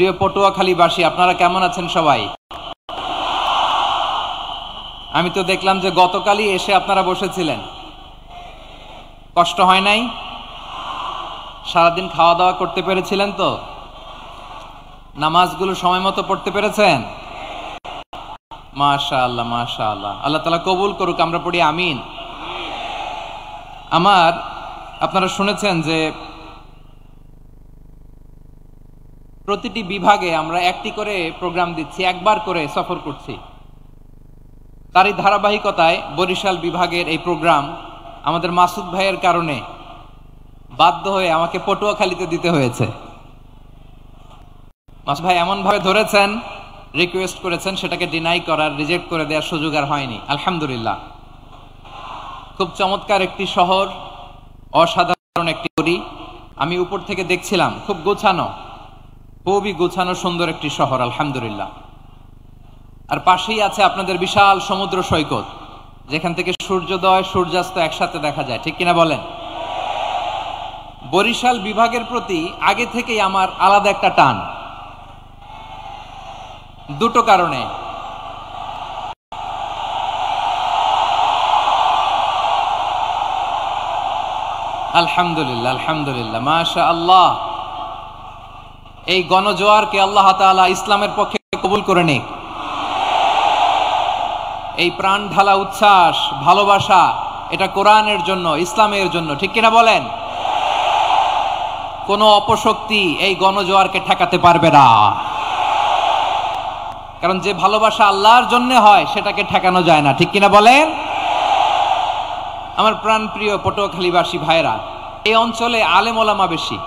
প্রিয় পটুয়াখালীবাসী, আপনারা কেমন আছেন সবাই? আমি তো দেখলাম যে গতকালই এসে আপনারা বসেছিলেন, কষ্ট হয় নাই? সারাদিন খাওয়া দাওয়া করতে পেরেছিলেন তো? নামাজগুলো সময় মতো পড়তে পেরেছেন? মাশাআল্লাহ মাশাআল্লাহ, আল্লাহ তাআলা কবুল করুক, আমরা পড়ি আমিন। আপনারা শুনেছেন যে প্রতিটি বিভাগে আমরা একটি করে প্রোগ্রাম দিচ্ছি, একবার করে সফর করছি। তারই ধারাবাহিকতায় বরিশাল বিভাগের এই প্রোগ্রাম আমাদের মাসুদ ভাইয়ের কারণে বাধ্য হয়ে আমাকে পটুয়াখালীতে দিতে হয়েছে। মাসুদ ভাই এমন ভাবে ধরেছেন, রিকোয়েস্ট করেছেন, সেটাকে ডিনাই করার, রিজেক্ট করে দেওয়ার সুযোগ আর হয়নি। আলহামদুলিল্লাহ, খুব চমৎকার একটি শহর, অসাধারণ একটি গড়ি। আমি উপর থেকে দেখছিলাম, খুব গোছানো, খুবই গোছানো সুন্দর একটি শহর, আলহামদুলিল্লাহ। আর পাশেই আছে আপনাদের বিশাল সমুদ্র সৈকত, যেখান থেকে সূর্যোদয় সূর্যাস্ত একসাথে দেখা যায়, ঠিক কিনা বলেন? বরিশাল বিভাগের প্রতি আগে থেকেই আমার আলাদা একটা টান, দুটো কারণে। আলহামদুলিল্লাহ আলহামদুলিল্লাহ, মাশাআল্লাহ। এই গণজোয়ারকে আল্লাহ তাআলা ইসলামের পক্ষে কবুল করে নিক। এই প্রাণ ঢালা উচ্ছ্বাস, ভালোবাসা, এটা কোরআনের জন্য, ইসলামের জন্য, ঠিক কিনা বলেন? কোন অপশক্তি এই গণজোয়ারকে ঠেকাতে পারবে না, কারণ যে ভালোবাসা আল্লাহর জন্য হয় সেটাকে ঠেকানো যায় না, ঠিক কিনা বলেন? আমার প্রাণ প্রিয় পটুয়াখালীবাসী ভাইরা, এই অঞ্চলে আলেম ওলামা বেশি,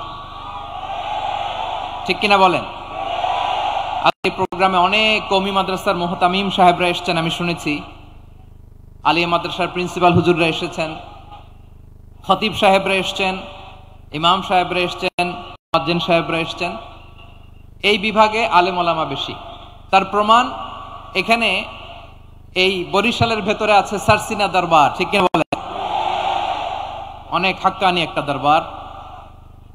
ঠিক কিনা বলেন? এই প্রোগ্রামে অনেক কওমি মাদ্রাসার মুহতামিম সাহেবরা এসেছেন, আমি শুনেছি। আলিয়া মাদ্রাসার প্রিন্সিপাল হুজুররা এসেছেন, খতিব সাহেবরা এসেছেন, ইমাম সাহেবরা এসেছেন, মুয়াজ্জিন সাহেবরা এসেছেন। এই বিভাগে আলেম ওলামা বেশি। তার প্রমাণ এখানে এই বরিশালের ভেতরে আছে সারসিনা দরবার, ঠিক কিনা বলেন? অনেক হাক্কানি একটা দরবার।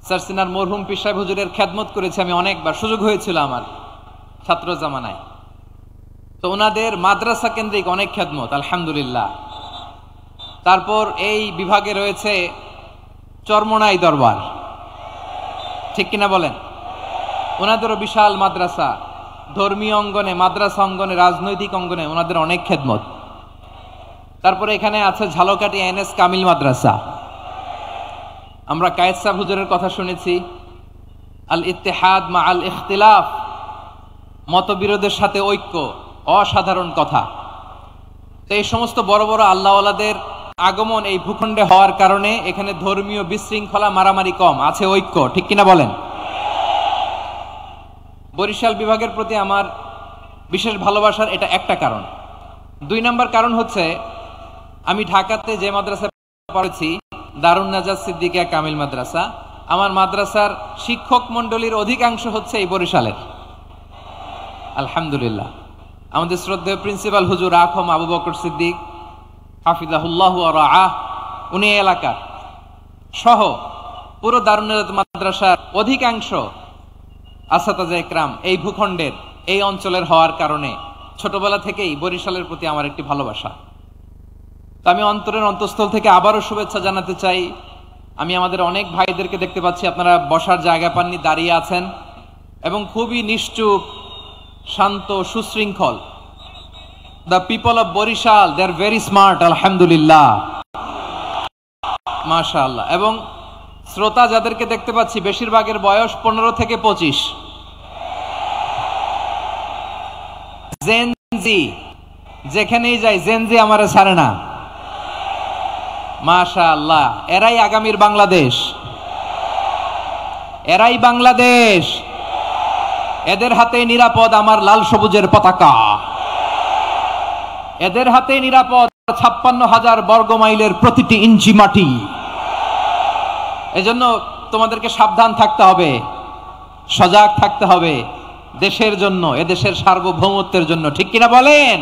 সারসিনার মরহুম পীর সাহেব হুজুরের খেদমত করেছি আমি অনেকবার, সুযোগ হয়েছিল আমার ছাত্র জামানায়। তো ওনাদের মাদ্রাসা কেন্দ্রিক অনেক খেদমত, আলহামদুলিল্লাহ। তারপর এই বিভাগে রয়েছে চরমোনাই দরবার, ঠিক কিনা বলেন? ওনাদেরও বিশাল মাদ্রাসা, ধর্মীয় অঙ্গনে, মাদ্রাসা অঙ্গনে, রাজনৈতিক অঙ্গনে ওনাদের অনেক খেদমত। তারপরে এখানে আছে ঝালকাঠি এনএস কামিল মাদ্রাসা। আমরা কায়েদ সাহেব হুজুরের কথা শুনেছি, আল ইত্তেহাদ মা আল ইখতিলাফ, মতবিরোধের সাথে ঐক্য, অসাধারণ কথা। তো এই সমস্ত বড় বড় আল্লাহওয়ালাদের আগমন এই ভূখণ্ডে হওয়ার কারণে এখানে ধর্মীয় বিশৃঙ্খলা, মারামারি কম, আছে ঐক্য, ঠিক কিনা বলেন? বরিশাল বিভাগের প্রতি আমার বিশেষ ভালোবাসার এটা একটা কারণ। 2 নম্বর কারণ হচ্ছে, আমি ঢাকাতে যে মাদ্রাসায় পড়েছি, দারুন নাজাত সিদ্দিকিয়া কামিল মাদ্রাসা, আমার মাদ্রাসার শিক্ষক মন্ডলীর অধিকাংশ হচ্ছে এই বরিশালের, আলহামদুলিল্লাহ। আমাদের শ্রদ্ধেয় প্রিন্সিপাল হুজুর আখম আবু বকর সিদ্দিক হাফিজাহুল্লাহ ওয়া রাআহ, উনি এলাকার সহ পুরো দারুন নাজাত মাদ্রাসার অধিকাংশ আসাতাজা ইকরাম এই ভূখণ্ডের, এই অঞ্চলের হওয়ার কারণে ছোটবেলা থেকেই বরিশালের প্রতি আমার একটি ভালোবাসা। তো আমি অন্তরের অন্তঃস্থল থেকে আবারও শুভেচ্ছা জানাতে চাই। আমি আমাদের অনেক ভাইদেরকে দেখতে পাচ্ছি, আপনারা বসার জায়গা পাননি, দাঁড়িয়ে আছেন এবং খুবই নিশ্চুপ, শান্ত, সুশৃঙ্খল। The people of Barishal, they are very smart, আলহামদুলিল্লাহ, মাশাআল্লাহ। এবং শ্রোতা যাদেরকে দেখতে পাচ্ছি, বেশিরভাগের বয়স 15 থেকে 25। জেনজি, যেখানেই যাই জেনজি আমারে ছাড়ে না, মাশাআল্লাহ। এরাই আগামীর বাংলাদেশ, এরাই বাংলাদেশ। এদের হাতে নিরাপদ আমার লাল সবুজের পতাকা, এদের হাতে নিরাপদ 56,000 বর্গ মাইলের প্রতিটি ইঞ্চি মাটি। এজন্য তোমাদেরকে সাবধান থাকতে হবে, সজাগ থাকতে হবে, দেশের জন্য, এদেশের সার্বভৌমত্বের জন্য, ঠিক কিনা বলেন?